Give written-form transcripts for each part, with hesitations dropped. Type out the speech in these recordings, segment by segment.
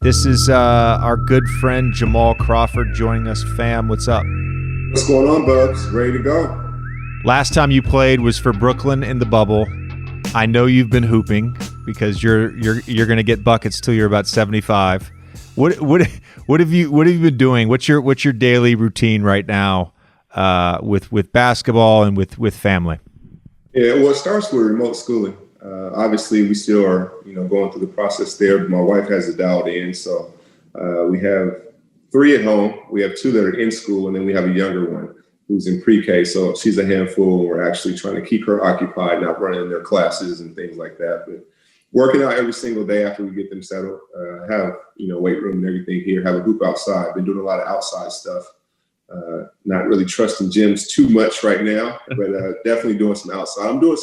This is our good friend Jamal Crawford joining us. Fam, what's up? What's going on, Bubs? Ready to go? Last time you played was for Brooklyn in the bubble. I know you've been hooping because you're going to get buckets till you're about 75. What have you been doing? What's your daily routine right now with basketball and with family? Yeah, well, it starts with remote schooling. Obviously, we still are, going through the process there. But my wife has it dialed in, so we have 3 at home. We have 2 that are in school, and then we have a younger one who's in pre-K. So she's a handful. We're actually trying to keep her occupied, not running their classes and things like that. But working out every single day after we get them settled. Have weight room and everything here. Have a hoop outside. Been doing a lot of outside stuff. Not really trusting gyms too much right now, but definitely doing some outside. I'm doing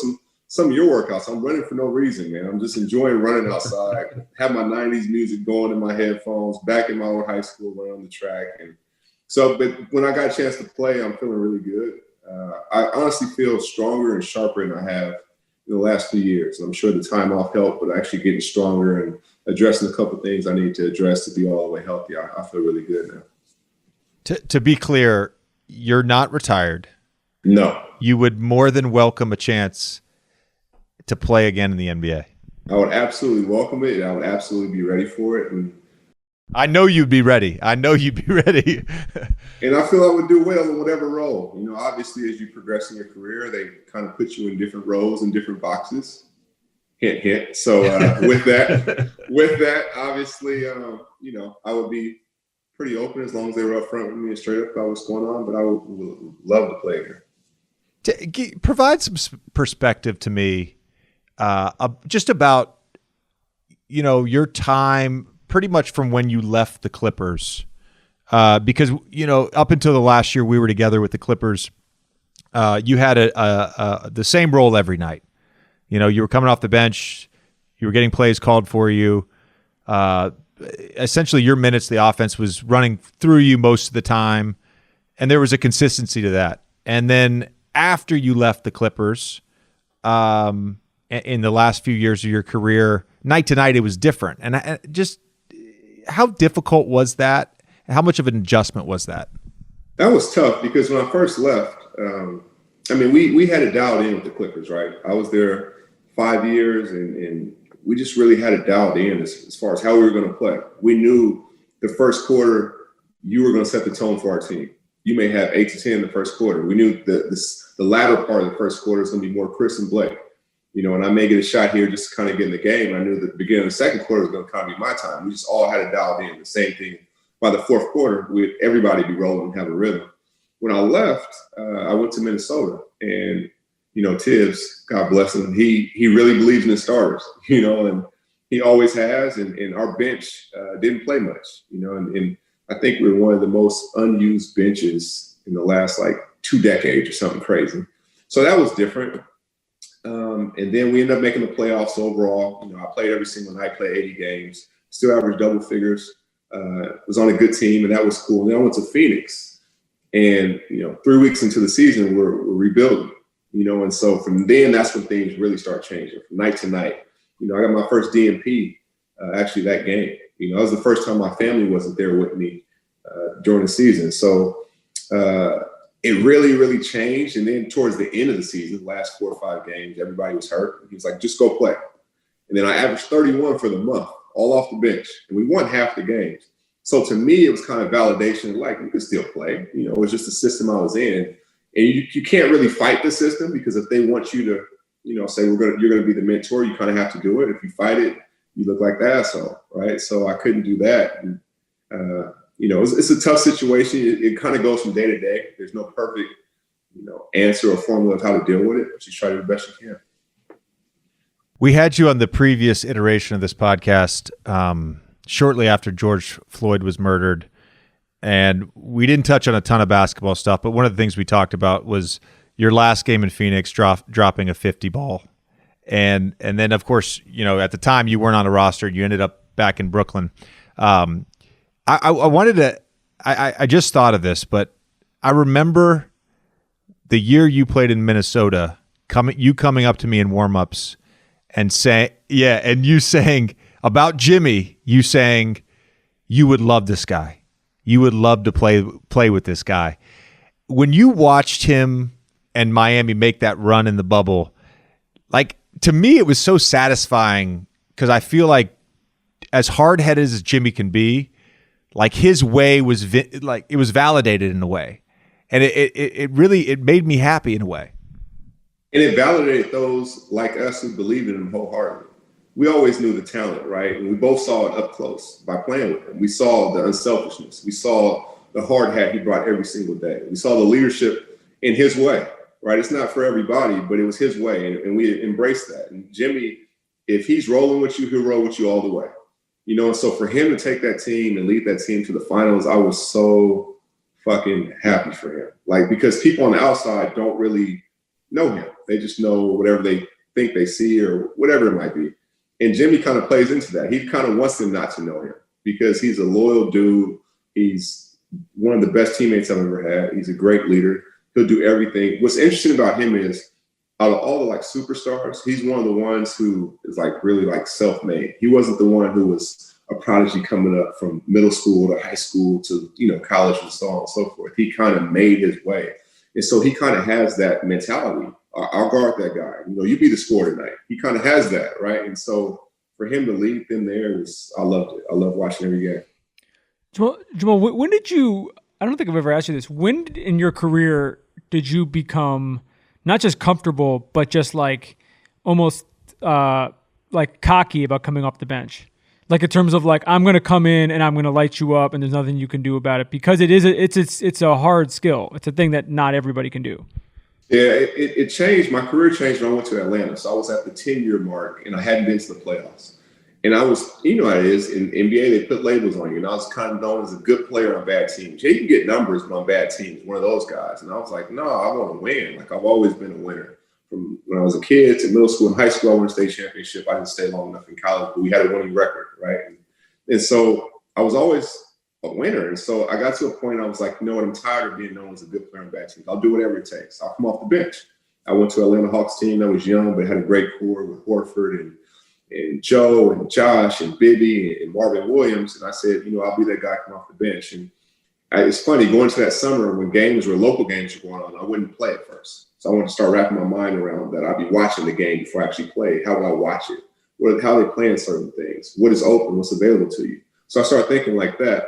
some of your workouts. I'm running for no reason, man. I'm just enjoying running outside. Have my 90s music going in my headphones, back in my old high school, running on the track. And so, but when I got a chance to play, I'm feeling really good. I honestly feel stronger and sharper than I have in the last few years. I'm sure the time off helped, but actually getting stronger and addressing a couple of things I need to address to be all the way healthy. I feel really good now. To be clear, you're not retired. No. You would more than welcome a chance to play again in the NBA. I would absolutely welcome it. I would absolutely be ready for it. And I know you'd be ready. And I feel I would do well in whatever role. Obviously, as you progress in your career, they kind of put you in different roles and different boxes. Hint, hint. So with that, obviously, I would be pretty open as long as they were upfront with me and straight up about what's going on. But I would love to play here. Provide some perspective to me, just about your time, pretty much from when you left the Clippers, because up until the last year we were together with the Clippers, you had the same role every night. You were coming off the bench, you were getting plays called for you. Essentially, your minutes, the offense was running through you most of the time, and there was a consistency to that. And then after you left the Clippers, in the last few years of your career, night to night, it was different. And just how difficult was that? How much of an adjustment was that? That was tough because when I first left, we had it dialed in with the Clippers, right? I was there 5 years, and we just really had it dialed in as far as how we were going to play. We knew the first quarter, you were going to set the tone for our team. You may have 8 to 10 in the first quarter. We knew the latter part of the first quarter is going to be more Chris and Blake. And I may get a shot here just to kind of get in the game. I knew that the beginning of the second quarter was going to kind of be my time. We just all had it dialed in. The same thing by the fourth quarter, with everybody be rolling and have a rhythm. When I left, I went to Minnesota, and Tibbs, God bless him, he really believes in his starters, and he always has. And our bench didn't play much, and I think we were one of the most unused benches in the last 2 decades or something crazy. So that was different. And then we ended up making the playoffs overall. I played every single night, played 80 games, still averaged double figures. Was on a good team, and that was cool. And then I went to Phoenix, and 3 weeks into the season, we're rebuilding. And so from then, that's when things really start changing from night to night. I got my first DNP actually that game. That was the first time my family wasn't there with me during the season. So it really, really changed. And then towards the end of the season, the last 4 or 5 games, everybody was hurt. He was like, just go play. And then I averaged 31 for the month, all off the bench. And we won half the games. So to me, it was kind of validation, you can still play. It was just the system I was in. And you can't really fight the system, because if they want you to, say you're going to be the mentor, you kind of have to do it. If you fight it, you look like the asshole, right? So I couldn't do that. And, it's a tough situation. It kind of goes from day to day. There's no perfect, answer or formula of how to deal with it, but you try to do the best you can. We had you on the previous iteration of this podcast shortly after George Floyd was murdered, and we didn't touch on a ton of basketball stuff, but one of the things we talked about was your last game in Phoenix, dropping a 50 ball. And then, of course, at the time you weren't on a roster. You ended up back in Brooklyn. I wanted to – I just thought of this, but I remember the year you played in Minnesota, coming up to me in warm-ups and saying – and you saying about Jimmy, you saying – you would love this guy. You would love to play with this guy. When you watched him and Miami make that run in the bubble, like, to me, it was so satisfying because I feel like as hard-headed as Jimmy can be, like, his way was it was validated in a way. And it really made me happy in a way. And it validated those like us who believed in him wholeheartedly. We always knew the talent, right? And we both saw it up close by playing with him. We saw the unselfishness. We saw the hard hat he brought every single day. We saw the leadership in his way, right? It's not for everybody, but it was his way, and we embraced that. And Jimmy, if he's rolling with you, he'll roll with you all the way. And so for him to take that team and lead that team to the finals, I was so fucking happy for him. Like, because people on the outside don't really know him. They just know whatever they think they see or whatever it might be. And Jimmy kind of plays into that. He kind of wants them not to know him because he's a loyal dude. He's one of the best teammates I've ever had. He's a great leader. He'll do everything. What's interesting about him is out of all the like superstars, he's one of the ones who is like really like self-made. He wasn't the one who was a prodigy coming up from middle school to high school to, college and so on and so forth. He kind of made his way. And so he kind of has that mentality. I'll guard that guy. You be the scorer tonight. He kind of has that, right? And so for him to lead them there I loved it. I love watching every game. Jamal, when did you, I don't think I've ever asked you this, when in your career did you become not just comfortable, but just like almost like cocky about coming off the bench? Like in terms of like, I'm going to come in and I'm going to light you up and there's nothing you can do about it, because it's a hard skill. It's a thing that not everybody can do. Yeah, it changed. My career changed when I went to Atlanta. So I was at the 10-year mark and I hadn't been to the playoffs. And I was, how it is, in NBA, they put labels on you. And I was kind of known as a good player on bad teams. You can get numbers, but on bad teams, one of those guys. And I was like, no, I want to win. Like, I've always been a winner. From when I was a kid to middle school and high school, I won a state championship. I didn't stay long enough in college, but we had a winning record, right? And so I was always a winner. And so I got to a point I was like, I'm tired of being known as a good player on bad teams. I'll do whatever it takes. I'll come off the bench. I went to Atlanta Hawks team that was young, but had a great core with Horford and Joe and Josh and Bibby and Marvin Williams. And I said, I'll be that guy come off the bench. And it's funny, going to that summer when local games were going on, I wouldn't play at first. So I wanted to start wrapping my mind around that. I'd be watching the game before I actually play. How do I watch it? How are they playing certain things? What is open? What's available to you? So I started thinking like that.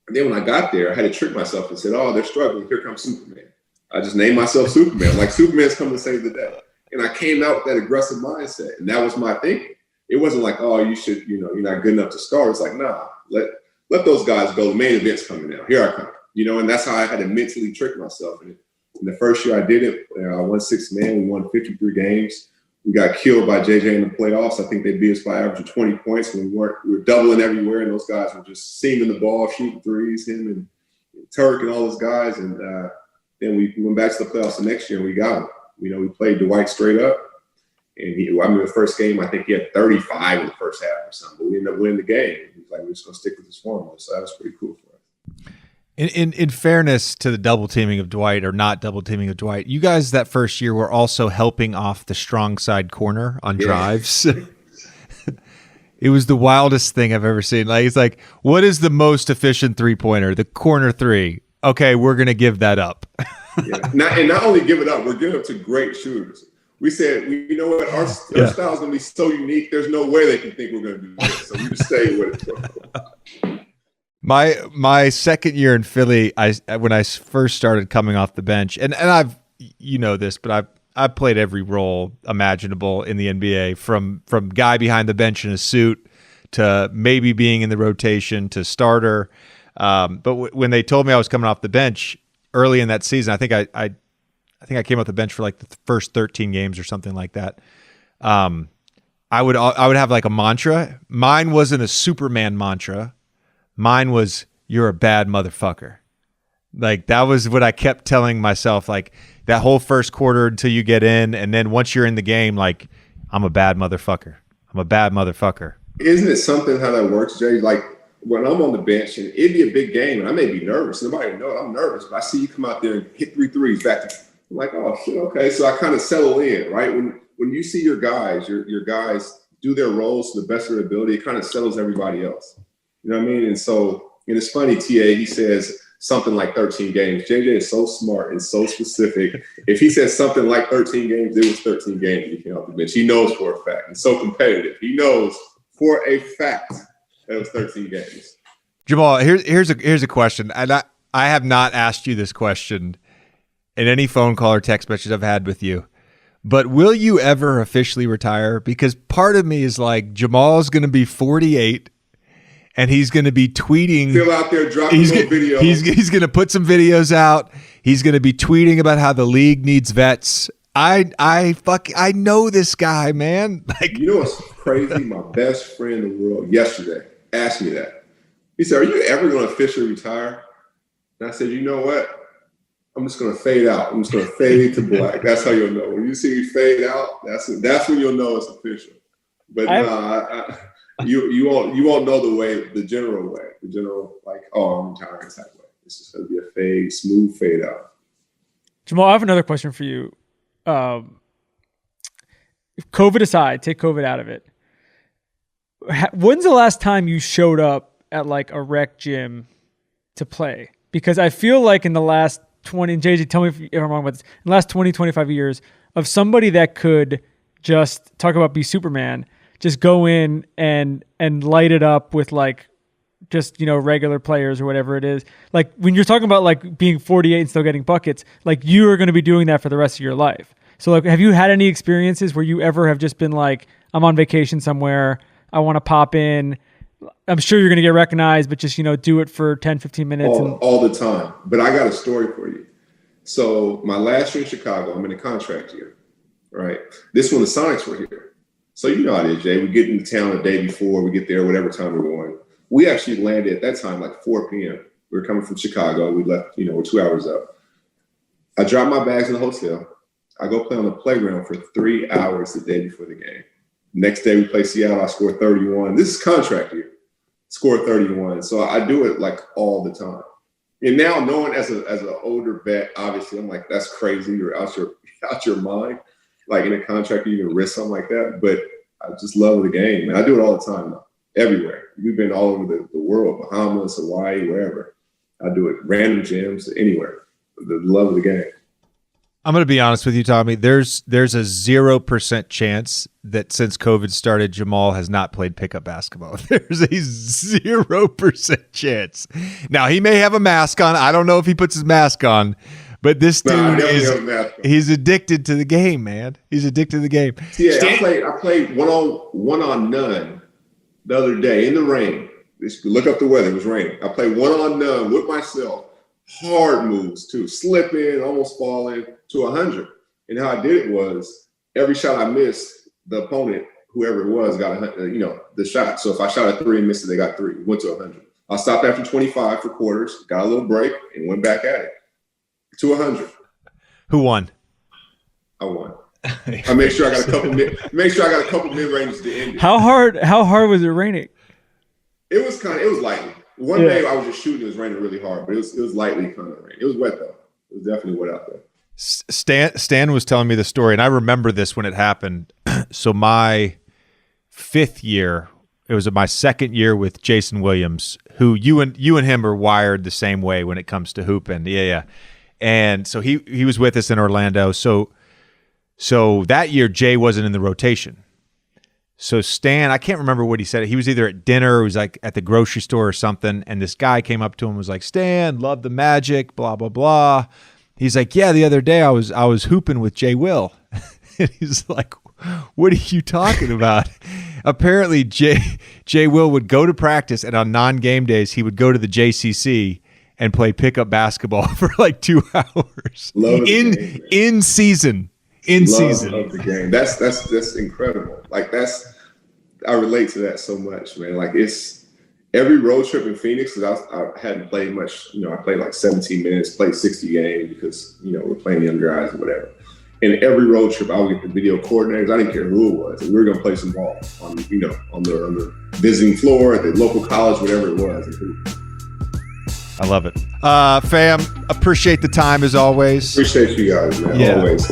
And then when I got there, I had to trick myself and said, they're struggling. Here comes Superman. I just named myself Superman. Like, Superman's coming to save the day. And I came out with that aggressive mindset. And that was my thinking. It wasn't like, you should, you're not good enough to start. It's like, nah, let those guys go. The main event's coming now. Here I come. And that's how I had to mentally trick myself. And in the first year I did it, I won 6 man. We won 53 games. We got killed by JJ in the playoffs. I think they beat us by average of 20 points. And we were doubling everywhere. And those guys were just seaming the ball, shooting threes, him and Turk and all those guys. And then we went back to the playoffs the next year and we got him. We played Dwight straight up. And the first game, I think he had 35 in the first half or something. But we ended up winning the game. He was like, we're just going to stick with this formula. So that was pretty cool for us. In fairness to the double teaming of Dwight or not double teaming of Dwight, you guys that first year were also helping off the strong side corner on drives. It was the wildest thing I've ever seen. Like, it's like, what is the most efficient 3-pointer? The corner 3. Okay, we're going to give that up. Not only give it up, we're giving it to great shooters. We said, you know what, our style's going to be so unique, there's no way they can think we're going to do this. So we just stayed with it. My second year in Philly, when I first started coming off the bench, and I've this, but I've played every role imaginable in the NBA, from guy behind the bench in a suit to maybe being in the rotation to starter. But when they told me I was coming off the bench early in that season, I think I came off the bench for like the first 13 games or something like that. I would have like a mantra. Mine wasn't a Superman mantra. Mine was, you're a bad motherfucker. Like, that was what I kept telling myself, like, that whole first quarter until you get in. And then once you're in the game, like, I'm a bad motherfucker. I'm a bad motherfucker. Isn't it something how that works, Jay? Like, when I'm on the bench and it'd be a big game and I may be nervous. Nobody knows I'm nervous, but I see you come out there and hit 3 threes back to, I'm like, oh shit, okay. So I kind of settle in, right? When you see your guys do their roles to the best of their ability, it kind of settles everybody else. You know what I mean? And so, and it's funny, TA, he says something like 13 games. JJ is so smart and so specific. If he says something like 13 games, it was 13 games he came off the bench. He knows for a fact. He's so competitive. He knows for a fact that it was 13 games. Jamal, here's a question. And I have not asked you this question in any phone call or text message I've had with you. But will you ever officially retire? Because part of me is like, Jamal's going to be 48 and he's going to be tweeting. Still out there dropping videos. He's going to put some videos out. He's going to be tweeting about how the league needs vets. I know this guy, man. Like, you know what's crazy? My best friend in the world yesterday asked me that. He said, "Are you ever going to officially retire?" And I said, "You know what? I'm just going to fade out. I'm just going to fade to black. That's how you'll know. When you see me fade out, that's when you'll know it's official." But you won't know the general way, like, oh, I'm retiring type way. It's just going to be a smooth fade out. Jamal, I have another question for you. If COVID aside, take COVID out of it. When's the last time you showed up at like a rec gym to play? Because I feel like in the last 20, and JJ, tell me if I'm wrong about this, in the last 20, 25 years, of somebody that could just talk about be Superman, just go in and light it up with like just, regular players or whatever it is. Like when you're talking about like being 48 and still getting buckets, like you are going to be doing that for the rest of your life. So like, have you had any experiences where you ever have just been like, I'm on vacation somewhere, I want to pop in, I'm sure you're going to get recognized, but just, do it for 10, 15 minutes. All the time. But I got a story for you. So my last year in Chicago, I'm in a contract year, right? This one, the Sonics were here. So you know how it is, Jay. We get into town the day before, we get there, whatever time we're going. We actually landed at that time, like 4 p.m. We were coming from Chicago. We left, we're 2 hours up. I dropped my bags in the hotel. I go play on the playground for 3 hours the day before the game. Next day we play Seattle. I scored 31. This is contract year. Scored 31. So I do it like all the time. And now knowing as an older vet, obviously I'm like, that's crazy. You're out your mind. Like in a contract, you can risk something like that. But I just love the game. And I do it all the time now, everywhere. We've been all over the world, Bahamas, Hawaii, wherever. I do it, random gyms, anywhere. The love of the game. I'm going to be honest with you, Tommy. There's a 0% chance that since COVID started, Jamal has not played pickup basketball. There's a 0% chance. Now, he may have a mask on. I don't know if he puts his mask on, but this dude he's addicted to the game, man. He's addicted to the game. Yeah, I played one on none the other day in the rain. Look up the weather. It was raining. I played one on none with myself. Hard moves too, slipping, almost falling to 100. And how I did it was every shot I missed, the opponent, whoever it was, got the shot. So if I shot a 3 and missed it, they got 3. Went to 100. I stopped after 25 for quarters, got a little break, and went back at it to 100. Who won? I won. I made sure I got a couple mid ranges to end it. How hard was it raining? It was lightly. One day I was just shooting. It was raining really hard, but it was lightly kind of rain. It was wet though. It was definitely wet out there. Stan was telling me the story, and I remember this when it happened. So my 5th year, it was my 2nd year with Jason Williams, who you and him are wired the same way when it comes to hooping. Yeah. And so he was with us in Orlando. So that year Jay wasn't in the rotation. So Stan, I can't remember what he said. He was either at dinner or he was like at the grocery store or something. And this guy came up to him and was like, "Stan, love the Magic, blah, blah, blah." He's like, "Yeah, the other day I was hooping with Jay Will." And he's like, "What are you talking about?" Apparently Jay Will would go to practice, and on non-game days, he would go to the JCC and play pickup basketball for like 2 hours in season. Love the game. That's incredible. Like I relate to that so much, man. Like it's every road trip in Phoenix, because I hadn't played much. I played like 17 minutes, played 60 games because we're playing young guys or whatever. And every road trip, I would get the video coordinators. I didn't care who it was. And we were gonna play some ball on the visiting floor at the local college, whatever it was. I love it. Fam, appreciate the time as always. Appreciate you guys, man. Yeah. Always.